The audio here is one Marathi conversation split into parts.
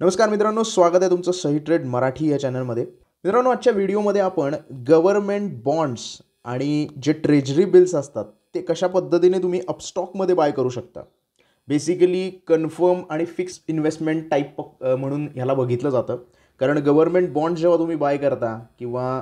नमस्कार मित्रांनो, स्वागत आहे तुमचं सही ट्रेड मराठी या चॅनलमध्ये. मित्रांनो, आजच्या व्हिडिओमध्ये आपण गव्हर्नमेंट बॉन्ड्स आणि जे ट्रेजरी बिल्स असतात ते कशा पद्धतीने तुम्ही अपस्टॉकमध्ये बाय करू शकता. बेसिकली कन्फर्म आणि फिक्स इन्व्हेस्टमेंट टाईप म्हणून ह्याला बघितलं जातं. कारण गव्हर्नमेंट बॉन्ड्स जेव्हा तुम्ही बाय करता किंवा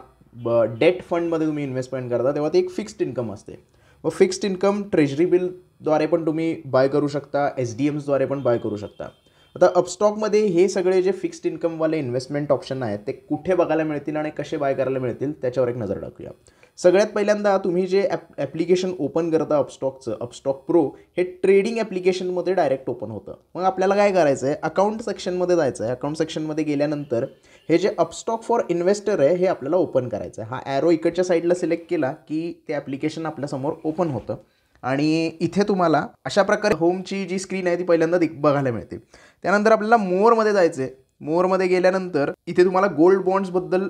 डेट फंडमध्ये तुम्ही इन्व्हेस्टमेंट करता तेव्हा ते एक फिक्स्ड इन्कम असते. व फिक्स्ड इन्कम ट्रेजरी बिलद्वारे पण तुम्ही बाय करू शकता, SDMsद्वारे पण बाय करू शकता. आता अपस्टॉकमध्ये हे सगळे जे फिक्स्ड इन्कमवाले इन्व्हेस्टमेंट ऑप्शन आहेत ते कुठे बघायला मिळतील आणि कसे बाय करायला मिळतील त्याच्यावर एक नजर टाकूया. सगळ्यात पहिल्यांदा तुम्ही जे ॲप्लिकेशन ओपन करता अपस्टॉक प्रो, हे ट्रेडिंग ॲप्लिकेशनमध्ये डायरेक्ट ओपन होतं. मग आपल्याला काय करायचं आहे, अकाउंट सेक्शनमध्ये जायचं आहे. अकाउंट सेक्शनमध्ये गेल्यानंतर हे जे अपस्टॉक फॉर इन्व्हेस्टर आहे हे आपल्याला ओपन करायचं आहे. हा ॲरो इकडच्या साईडला सिलेक्ट केला की ते ॲप्लिकेशन आपल्यासमोर ओपन होतं आणि इथे तुम्हाला अशा प्रकारे होमची जी स्क्रीन आहे ती पहिल्यांदा बघायला मिळते. त्यानंतर आपल्याला मोरमध्ये जायचं आहे. मोरमध्ये गेल्यानंतर इथे तुम्हाला गोल्ड बॉन्ड्सबद्दल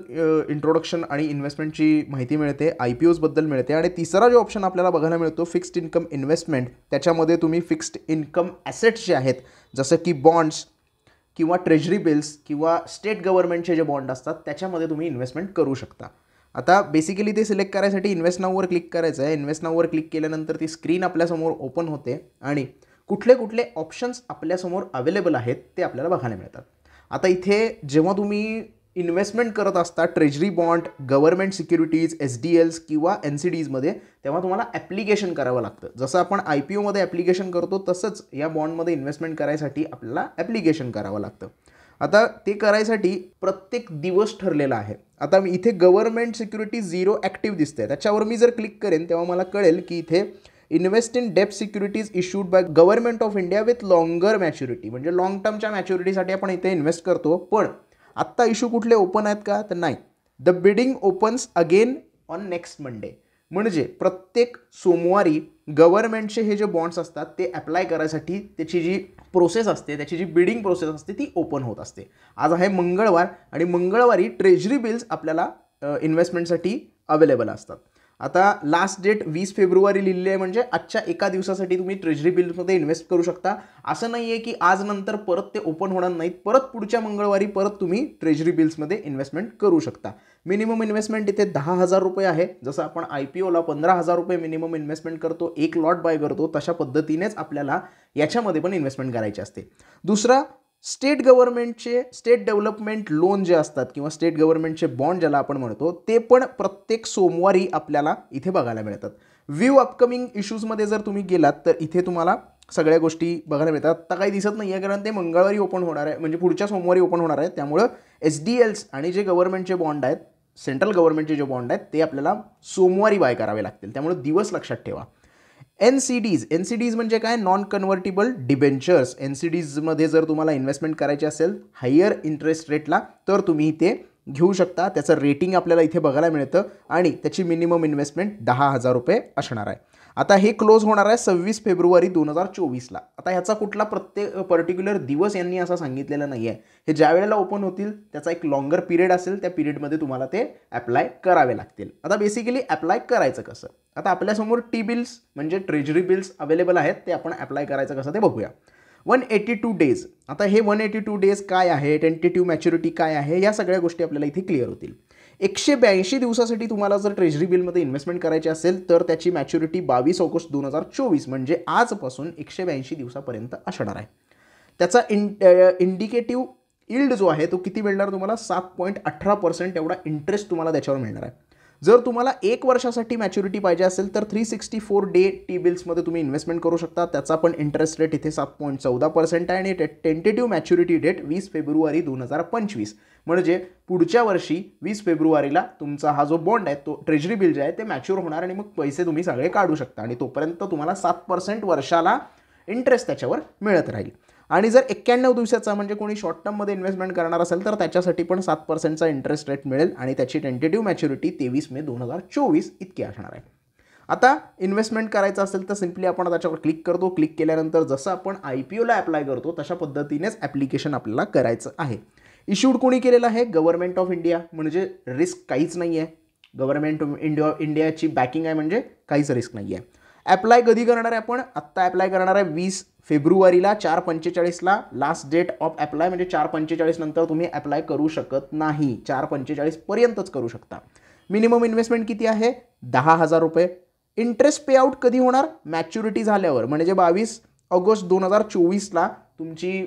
इंट्रोडक्शन आणि इन्व्हेस्टमेंटची माहिती मिळते, IPOsबद्दल मिळते. आणि तिसरा जो ऑप्शन आपल्याला बघायला मिळतो फिक्स्ड इन्कम इन्व्हेस्टमेंट, त्याच्यामध्ये तुम्ही फिक्स्ड इन्कम ॲसेट्स जे आहेत जसं की बॉन्ड्स किंवा ट्रेजरी बिल्स किंवा स्टेट गव्हर्नमेंटचे जे बॉन्ड असतात त्याच्यामध्ये तुम्ही इन्व्हेस्टमेंट करू शकता. आता बेसिकली ते सिलेक्ट करायसाठी इन्व्हेस्ट नाऊवर क्लिक करायचं आहे. इन्व्हेस्ट नाऊवर क्लिक केल्यानंतर ती स्क्रीन आपल्यासमोर ओपन होते आणि कुठले कुठले ऑप्शन्स आपल्यासमोर अवेलेबल आहेत ते आपल्याला बघायला मिळतात. आता इथे जेव्हा तुम्ही इन्व्हेस्टमेंट करत असता treasury bond, government securities, SDLs किंवा NCDsमध्ये, तेव्हा तुम्हाला ॲप्लिकेशन करावं लागतं. जसं आपण IPOमध्ये ॲप्लिकेशन करतो तसंच या बॉन्डमध्ये इन्व्हेस्टमेंट करायसाठी आपल्याला ॲप्लिकेशन करावं लागतं. आता ते करायसाठी प्रत्येक दिवस ठरलेला आहे. आता मी इथे गव्हर्नमेंट सिक्युरिटी 0 ॲक्टिव्ह दिसते, त्याच्यावर मी जर क्लिक करेन तेव्हा मला कळेल की इथे इन्व्हेस्ट इन डेब्ट securities issued by government of India with longer maturity, म्हणजे लॉंग टर्मच्या मॅच्युरिटीसाठी आपण इथे इन्व्हेस्ट करतो. पण आत्ता इश्यू कुठले ओपन आहेत का, तर नाही. The bidding opens again on next Monday, म्हणजे प्रत्येक सोमवारी गव्हर्नमेंटचे हे जे बॉन्ड्स असतात ते अप्लाय करायसाठी त्याची जी प्रोसेस असते, त्याची जी बिडिंग प्रोसेस असते ती ओपन होत असते. आज आहे मंगळवार आणि मंगळवारी ट्रेजरी बिल्स आपल्याला इन्व्हेस्टमेंटसाठी अवेलेबल असतात. आता लास्ट डेट 20 फेब्रुवारी लिहिली आहे, म्हणजे आजच्या एका दिवसासाठी तुम्ही ट्रेजरी बिल्समध्ये इन्व्हेस्ट करू शकता. असं नाही आहे की आज नंतर परत ते ओपन होणार नाहीत, परत पुढच्या मंगळवारी परत तुम्ही ट्रेजरी बिल्समध्ये इन्व्हेस्टमेंट करू शकता. मिनिमम इन्व्हेस्टमेंट इथे 10,000 रुपये आहे. जसं आपण IPOला 15,000 रुपये मिनिमम इन्व्हेस्टमेंट करतो, एक लॉट बाय करतो, तशा पद्धतीनेच आपल्याला याच्यामध्ये पण इन्व्हेस्टमेंट करायची असते. दुसरा, स्टेट गव्हर्नमेंटचे स्टेट डेव्हलपमेंट लोन जे असतात किंवा स्टेट गव्हर्नमेंटचे बॉन्ड ज्याला आपण म्हणतो ते पण प्रत्येक सोमवारी आपल्याला इथे बघायला मिळतात. व्ह्यू अपकमिंग इश्यूजमध्ये जर तुम्ही गेलात तर इथे तुम्हाला सगळ्या गोष्टी बघायला मिळतात. आता काही दिसत नाही आहे कारण ते मंगळवारी ओपन होणार आहे, म्हणजे पुढच्या सोमवारी ओपन होणार आहे. त्यामुळं SDLs आणि जे गव्हर्नमेंटचे बॉन्ड आहेत, सेंट्रल गव्हर्नमेंटचे जे बॉन्ड आहेत ते आपल्याला सोमवारी बाय करावे लागतील. त्यामुळे दिवस लक्षात ठेवा. NCDs म्हणजे काय, नॉन कन्व्हर्टिबल डिबेंचर्स. NCDsमध्ये जर तुम्हाला इन्व्हेस्टमेंट करायची असेल हायर इंटरेस्ट रेटला तर तुम्ही ते घेऊ शकता. त्याचं रेटिंग आपल्याला इथे बघायला मिळतं आणि त्याची मिनिमम इन्व्हेस्टमेंट 10,000 रुपये असणार आहे. आता हे क्लोज होणार आहे 26 फेब्रुवारी 2024ला. आता ह्याचा कुठला पर्टिक्युलर दिवस यांनी असा सांगितलेला नाही आहे. हे ज्या वेळेला ओपन होतील त्याचा एक लॉंगर पिरियड असेल, त्या पिरियडमध्ये तुम्हाला ते अप्लाय करावे लागतील. आता बेसिकली अप्लाय करायचं कसं, आता आपल्यासमोर T-बिल्स म्हणजे ट्रेजरी बिल्स अवेलेबल आहेत, ते आपण अप्लाय करायचं कसं ते बघूया. 182 डेज. आता हे 182 डेज काय आहे, टेंटेटिव्ह मॅच्युरिटी काय आहे, या सगळ्या गोष्टी आपल्याला इथे क्लिअर होतील. 182 दिवसासाठी तुम्हाला जर ट्रेजरी बिलमध्ये इन्व्हेस्टमेंट करायची असेल तर त्याची मॅच्युरिटी 22 ऑगस्ट 2024 म्हणजे आजपासून 182 दिवसापर्यंत असणार आहे. त्याचा इंडिकेटिव्ह यील्ड जो आहे तो किती मिळणार तुम्हाला, 7.18% एवढा इंटरेस्ट तुम्हाला त्याच्यावर मिळणार आहे. जर तुम्हाला 1 वर्षासाठी मॅच्युरिटी पाहिजे असेल तर 364 डे T-बिल्समध्ये तुम्ही इन्व्हेस्टमेंट करू शकता. त्याचा पण इंटरेस्ट रेट इथे 7.14% आहे आणि टेंटेटिव्ह मॅच्युरिटी डेट 20 फेब्रुवारी 2025, म्हणजे पुढच्या वर्षी 20 फेब्रुवारीला तुमचा हा जो बॉन्ड आहे तो ट्रेजरी बिल जे आहे ते मॅच्युअर होणार आणि मग पैसे तुम्ही सगळे काढू शकता आणि तोपर्यंत तुम्हाला 7% वर्षाला इंटरेस्ट त्याच्यावर मिळत राहील. आणि जर 91 दिवसाचा म्हणजे कोणी शॉर्ट टर्ममध्ये इन्व्हेस्टमेंट करणार असेल तर त्याच्यासाठी पण 7%चा इंटरेस्ट रेट मिळेल आणि त्याची टेंटेटिव्ह मॅच्युरिटी 23 मे 2024 इतकी असणार आहे. आता इन्व्हेस्टमेंट करायचं असेल तर सिम्पली आपण त्याच्यावर क्लिक करतो. क्लिक केल्यानंतर जसं आपण IPOला अप्लाय करतो तशा पद्धतीनेच ॲप्लिकेशन आपल्याला करायचं आहे. इश्यूड कोणी केलेलं आहे, गव्हर्नमेंट ऑफ इंडिया, म्हणजे रिस्क काहीच नाही आहे. गव्हर्नमेंट ऑफ इंडियाची बॅकिंग आहे म्हणजे काहीच रिस्क नाही आहे. ॲप्लाय कधी करणार आहे आपण? आत्ता ॲप्लाय करणार आहे 20 फेब्रुवारीला 4:45ला लास्ट डेट ऑफ ॲप्लाय, म्हणजे 4:45 नंतर तुम्ही ॲप्लाय करू शकत नाही, 4:45पर्यंतच करू शकता. मिनिमम इन्व्हेस्टमेंट किती आहे? 10,000 रुपये. इंटरेस्ट पेआउट कधी होणार? मॅच्युरिटी झाल्यावर, म्हणजे 22 ऑगस्ट 2024ला तुमची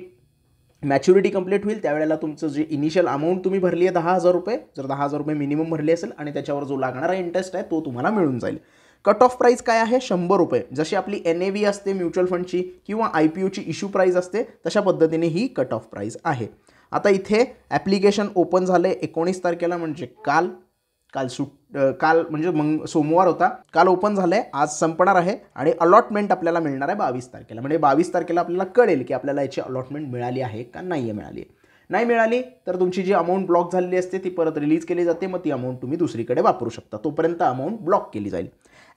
मॅच्युरिटी कंप्लीट होईल. त्यावेळेला तुमचं जे इनिशियल अमाऊंट तुम्ही भरली आहे 10,000 रुपये, जर 10,000 रुपये मिनिमम भरली असेल आणि त्याच्यावर जो लागणारा इंटरेस्ट आहे तो तुम्हाला मिळून जाईल. कट ऑफ प्राईस काय आहे? 100 रुपये. जशी आपली NAV असते म्युच्युअल फंडची किंवा IPOची इश्यू प्राईस असते तशा पद्धतीने ही कट ऑफ प्राईस आहे. आता इथे ॲप्लिकेशन ओपन झालं आहे 19 तारखेला, म्हणजे काल म्हणजे सोमवार होता, काल ओपन झालं आहे, आज संपणार आहे आणि अलॉटमेंट आपल्याला मिळणार आहे 22 तारखेला. म्हणजे 22 तारखेला आपल्याला कळेल की आपल्याला याची अलॉटमेंट मिळाली आहे का नाही मिळाली. नाही मिळाली तर तुमची जी अमाऊंट ब्लॉक झालेली असते ती परत रिलीज केली जाते, मग ती अमाऊंट तुम्ही दुसरीकडे वापरू शकता, तोपर्यंत अमाऊंट ब्लॉक केली जाईल.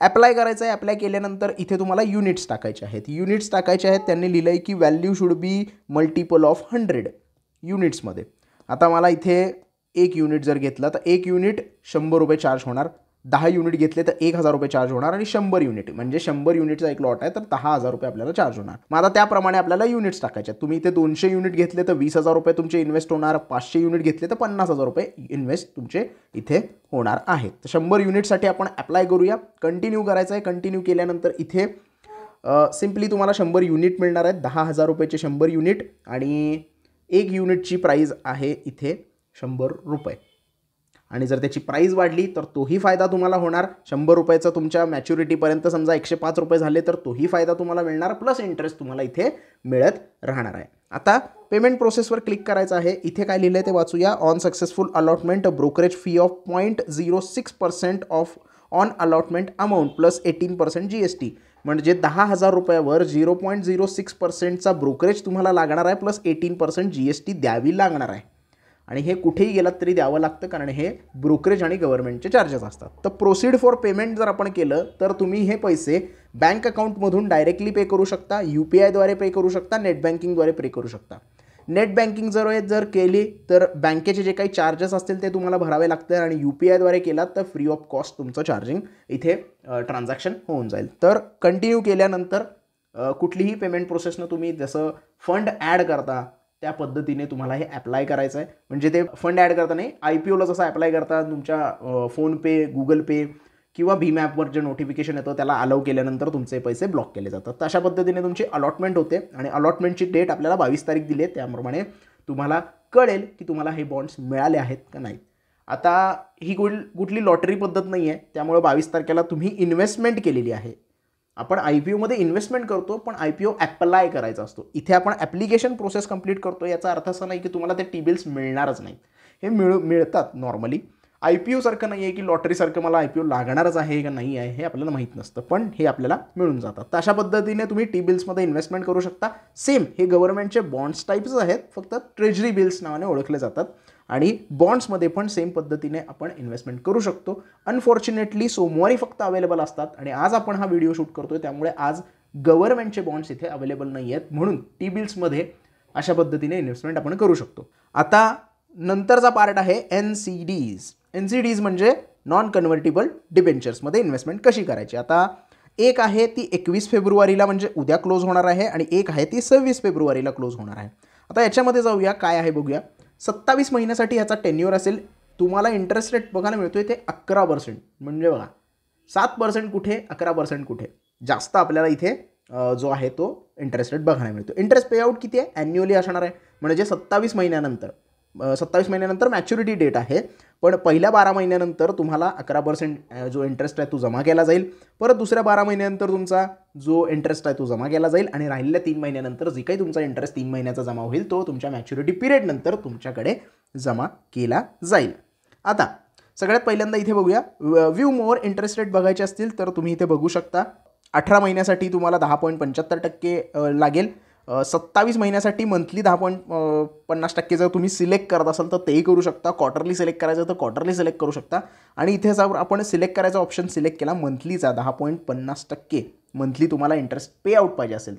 ॲप्लाय करायचं आहे. ॲप्लाय केल्यानंतर इथे तुम्हाला युनिट्स टाकायचे आहेत. युनिट्स टाकायचे आहेत, त्यांनी लिहिलं आहे की value should be multiple of 100 युनिट्समध्ये. आता मला इथे 1 युनिट जर घेतलं तर 1 युनिट 100 रुपये चार्ज होणार, 10 युनिट घेतले तर 1,000 रुपये चार्ज होणार आणि 100 युनिट म्हणजे 100 युनिटचा एक लॉट आहे तर 10,000 रुपये आपल्याला चार्ज होणार. मग आता त्याप्रमाणे आपल्याला युनिट्स टाकायचे आहेत. तुम्ही इथे 200 युनिट घेतले तर 20,000 रुपये तुमचे इन्व्हेस्ट होणार, 500 युनिट घेतले तर 50,000 रुपये इन्व्हेस्ट तुमचे इथे होणार आहेत. तर 100 युनिटसाठी आपण ॲप्लाय करूया. कंटिन्यू करायचं आहे. कंटिन्यू केल्यानंतर इथे सिम्पली तुम्हाला 100 युनिट मिळणार आहेत, 10,000 रुपयाचे 100 युनिट आणि 1 युनिटची प्राईज आहे इथे 100 रुपये. आणि जर त्याची प्राईज वाढली तर तोही फायदा तुम्हाला होणार. 100 रुपयाचा तुमच्या मॅच्युरिटीपर्यंत समजा 105 रुपये झाले तर तोही फायदा तुम्हाला मिळणार, प्लस इंटरेस्ट तुम्हाला इथे मिळत राहणार आहे. आता पेमेंट प्रोसेसवर क्लिक करायचं आहे. इथे काय लिहिलं आहे ते वाचूया. On successful allotment brokerage fee of 0.06% of on allotment amount plus 18% GST, म्हणजे 10,000 रुपयावर 0.06%चा ब्रोकरेज तुम्हाला लागणार आहे, प्लस 18% GST द्यावी लागणार आहे. आणि हे कुठेही गेलात तरी द्यावं लागतं, कारण हे ब्रोकरेज आणि गव्हर्नमेंटचे चार्जेस असतात. तर प्रोसीड फॉर पेमेंट जर आपण केलं तर तुम्ही हे पैसे बँक अकाउंटमधून डायरेक्टली पे करू शकता, UPIद्वारे पे करू शकता, नेट बँकिंगद्वारे पे करू शकता. नेट बँकिंग जर केली तर बँकेचे जे काही चार्जेस असतील ते तुम्हाला भरावे लागतील आणि UPIद्वारे केलात तर फ्री ऑफ कॉस्ट तुमचं चार्जिंग इथे ट्रान्झॅक्शन होऊन जाईल. तर कंटिन्यू केल्यानंतर कुठलीही पेमेंट प्रोसेसनं तुम्ही जसं फंड ॲड करता त्या पद्धतीने तुम्हाला हे ॲप्लाय करायचं आहे. म्हणजे ते फंड ॲड करता नाही, IPOला जसं ॲप्लाय करता तुमच्या फोनपे, गुगल पे किंवा भीम ॲपवर जे नोटिफिकेशन येतं त्याला अलाउ केल्यानंतर तुमचे पैसे ब्लॉक केले जातात. तर अशा पद्धतीने तुमची अलॉटमेंट होते आणि अलॉटमेंटची डेट आपल्याला 22 तारीख दिली आहे, त्याप्रमाणे तुम्हाला कळेल की तुम्हाला हे बॉन्ड्स मिळाले आहेत का नाही. आता ही कुठली लॉटरी पद्धत नाही आहे, त्यामुळे 22 तारखेला तुम्ही इन्व्हेस्टमेंट केलेली आहे. आपण IPOमध्ये इन्व्हेस्टमेंट करतो पण IPO ॲप्लाय करायचा असतो. इथे आपण ॲप्लिकेशन प्रोसेस कंप्लीट करतो. याचा अर्थ असा नाही की तुम्हाला ते T-बिल्स मिळणारच नाही, हे मिळतात नॉर्मली. IPO सारखं नाही आहे की लॉटरीसारखं मला IPO लागणारच आहे का नाही आहे हे आपल्याला माहीत नसतं, पण हे आपल्याला मिळून जातात. तर अशा पद्धतीने तुम्ही T-बिल्समध्ये इन्व्हेस्टमेंट करू शकता. सेम हे गव्हर्नमेंटचे बॉन्ड्स टाईप्स आहेत, फक्त ट्रेजरी बिल्स नावाने ओळखले जातात आणि बॉन्ड्समध्ये पण सेम पद्धतीने आपण इन्व्हेस्टमेंट करू शकतो. अनफॉर्च्युनेटली सोमवारी फक्त अवेलेबल असतात आणि आज आपण हा व्हिडिओ शूट करतोय, त्यामुळे आज गव्हर्नमेंटचे बॉन्ड्स इथे अवेलेबल नाही आहेत, म्हणून T-बिल्समध्ये अशा पद्धतीने इन्व्हेस्टमेंट आपण करू शकतो. आता नंतरचा पार्ट आहे NCDs म्हणजे नॉन कन्व्हर्टिबल डिबेंचर्समध्ये इन्व्हेस्टमेंट कशी करायची. आता एक आहे ती 21 फेब्रुवारीला म्हणजे उद्या क्लोज होणार आहे आणि एक आहे ती 26 फेब्रुवारीला क्लोज होणार आहे. आता याच्यामध्ये जाऊया काय आहे बघूया. 27 महिन्यासाठी ह्याचा टेन्युअर असेल. तुम्हाला इंटरेस्ट रेट बघायला मिळतोय ते 11%, म्हणजे बघा 7% कुठे 11% कुठे, जास्त आपल्याला इथे जो आहे तो इंटरेस्ट रेट बघायला मिळतो. इंटरेस्ट पेआउट किती आहे? ॲन्युअली असणार आहे, म्हणजे 27 महिन्यानंतर मॅच्युरिटी डेट आहे, पण पहिल्या 12 महिन्यानंतर तुम्हाला 11% जो इंटरेस्ट आहे तो जमा केला जाईल. परत दुसऱ्या 12 महिन्यानंतर तुमचा जो इंटरेस्ट आहे तो जमा केला जाईल आणि राहिलेल्या 3 महिन्यानंतर जे काही तुमचा इंटरेस्ट 3 महिन्याचा जमा होईल तो तुमच्या मॅच्युरिटी पिरियडनंतर तुमच्याकडे जमा केला जाईल. आता सगळ्यात पहिल्यांदा इथे बघूया, व्ह्यू मोर इंटरेस्ट रेट बघायचे असतील तर तुम्ही इथे बघू शकता. 18 महिन्यासाठी तुम्हाला 10.75% लागेल. 27 महिन्यासाठी मंथली 10.50% जर तुम्ही सिलेक्ट करत असाल तर तेही करू शकता. क्वार्टरली सिलेक्ट करायचं तर क्वार्टरली सिलेक्ट करू शकता. आणि इथे जर आपण सिलेक्ट करायचा ऑप्शन सिलेक्ट केला मंथलीचा 10.50% मंथली तुम्हाला इंटरेस्ट पे आउट पाहिजे असेल,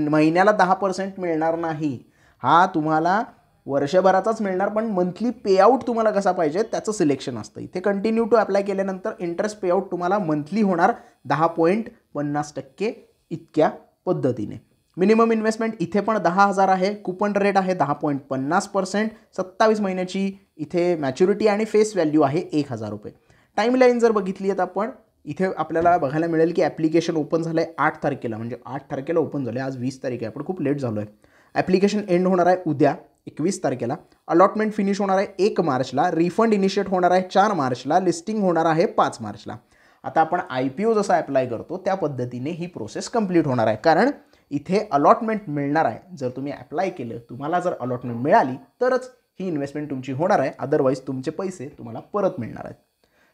महिन्याला 10% मिळणार नाही. हा तुम्हाला वर्षभराचाच मिळणार, पण मंथली पेआउट तुम्हाला कसा पाहिजे त्याचं सिलेक्शन असतं. इथे कंटिन्यू टू अप्लाय केल्यानंतर इंटरेस्ट पेआउट तुम्हाला मंथली होणार 10.50% इतक्या पद्धतीने. मिनिमम इन्व्हेस्टमेंट इथे पण 10,000 आहे. कुपन रेट आहे 10.50%. 27 महिन्याची इथे मॅच्युरिटी आणि फेस व्हॅल्यू आहे 1,000 रुपये. टाईमलाईन जर बघितली आहेत आपण, इथे आपल्याला बघायला मिळेल की ॲप्लिकेशन ओपन झालं आहे 8 तारखेला, म्हणजे 8 तारखेला ओपन झालं आहे. आज 20 तारीख आहे, आपण खूप लेट झालो आहे. ॲप्लिकेशन एंड होणार आहे उद्या 21 तारखेला. अलॉटमेंट फिनिश होणार आहे 1 मार्चला. रिफंड इनिशिएट होणार आहे 4 मार्चला. लिस्टिंग होणार आहे 5 मार्चला. आता आपण IPO जसा अप्लाय करतो त्या पद्धतीने ही प्रोसेस कंप्लीट होणार आहे, कारण इथे अलॉटमेंट मिळणार आहे. जर तुम्ही अप्लाय केलं, तुम्हाला जर अलॉटमेंट मिळाली तरच ही इन्व्हेस्टमेंट तुमची होणार आहे, अदरवाईज तुमचे पैसे तुम्हाला परत मिळणार आहेत.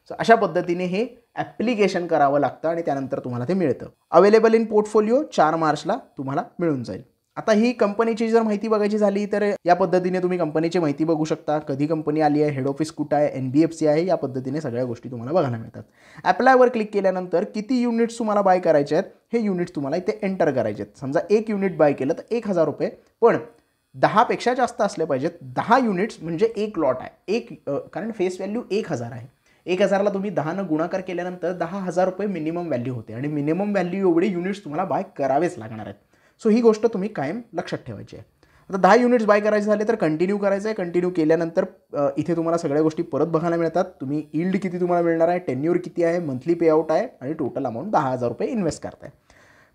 सो अशा पद्धतीने हे ॲप्लिकेशन करावं लागतं आणि त्यानंतर तुम्हाला ते मिळतं. अवेलेबल इन पोर्टफोलिओ 4 मार्चला तुम्हाला मिळून जाईल. आता ही कंपनीची जर माहिती बघायची झाली तर या पद्धतीने तुम्ही कंपनीची माहिती बघू शकता. कधी कंपनी आली आहे, हेड ऑफिस कुठं आहे, NBFC आहे, या पद्धतीने सगळ्या गोष्टी तुम्हाला बघायला मिळतात. ॲप्लायवर क्लिक केल्यानंतर किती युनिट्स तुम्हाला बाय करायचे आहेत हे युनिट्स तुम्हाला इथे एंटर करायचे आहेत. समजा 1 युनिट बाय केलं तर 1,000 रुपये, पण 10पेक्षा जास्त असले पाहिजेत. 10 युनिट्स म्हणजे 1 लॉट आहे. कारण फेस व्हॅल्यू 1,000 आहे. 1,000ला तुम्ही 10 गुणाकार केल्यानंतर 10,000 रुपये मिनिमम व्हॅल्यू होते आणि मिनिमम व्हॅल्यू एवढे युनिट्स तुम्हाला बाय करावेच लागणार आहेत. सो ही गोष्ट तुम्ही कायम लक्षात ठेवायची आहे. आता 10 युनिट्स बाय करायचे झाले तर कंटिन्यू करायचं आहे. कंटिन्यू केल्यानंतर इथे तुम्हाला सगळ्या गोष्टी परत बघायला मिळतात. तुम्ही यील्ड किती तुम्हाला मिळणार आहे, टेन्युअर किती आहे, मंथली पेआउट आहे आणि टोटल अमाऊंट 10,000 रुपये इन्व्हेस्ट करताय.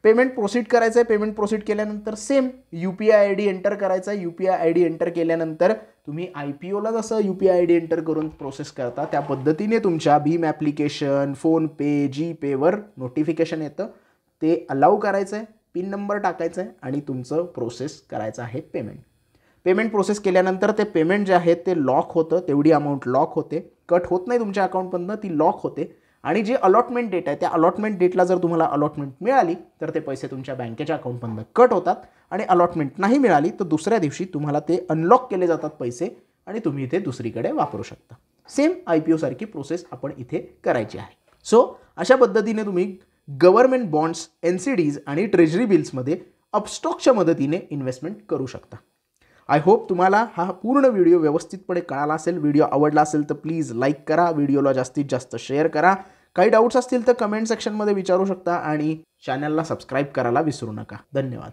पेमेंट प्रोसीड करायचं आहे. पेमेंट प्रोसीड केल्यानंतर सेम UPI ID एंटर करायचा आहे. UPI ID एंटर केल्यानंतर तुम्ही IPOला जसं UPI ID एंटर करून प्रोसेस करता त्या पद्धतीने तुमच्या भीम ॲप्लिकेशन, फोनपे, जीपेवर नोटिफिकेशन येतं. ते अलाउ करायचं आहे, पिन नंबर टाकायचा आहे आणि तुमचं प्रोसेस करायचं आहे पेमेंट. पेमेंट प्रोसेस केल्यानंतर ते पेमेंट जे आहे ते लॉक होतं. तेवढी अमाऊंट लॉक होते, कट होत नाही तुमच्या अकाउंटमधनं, ती लॉक होते. आणि जे अलॉटमेंट डेट आहे त्या अलॉटमेंट डेटला जर तुम्हाला अलॉटमेंट मिळाली तर ते पैसे तुमच्या बँकेच्या अकाउंटमधनं कट होतात. आणि अलॉटमेंट नाही मिळाली तर दुसऱ्या दिवशी तुम्हाला ते अनलॉक केले जातात पैसे आणि तुम्ही इथे दुसरीकडे वापरू शकता. सेम IPO सारखी प्रोसेस आपण इथे करायची आहे. सो अशा पद्धतीने तुम्ही गव्हर्नमेंट बॉन्ड्स, NCDs आणि ट्रेजरी बिल्समध्ये अपस्टॉकच्या मदतीने इन्व्हेस्टमेंट करू शकता. आय होप तुम्हाला हा पूर्ण व्हिडिओ व्यवस्थितपणे कळाला असेल. व्हिडिओ आवडला असेल तर प्लीज लाईक करा, व्हिडिओला जास्तीत जास्त शेअर करा. काही डाऊट्स असतील तर कमेंट सेक्शनमध्ये विचारू शकता आणि चॅनलला सबस्क्राईब करायला विसरू नका. धन्यवाद.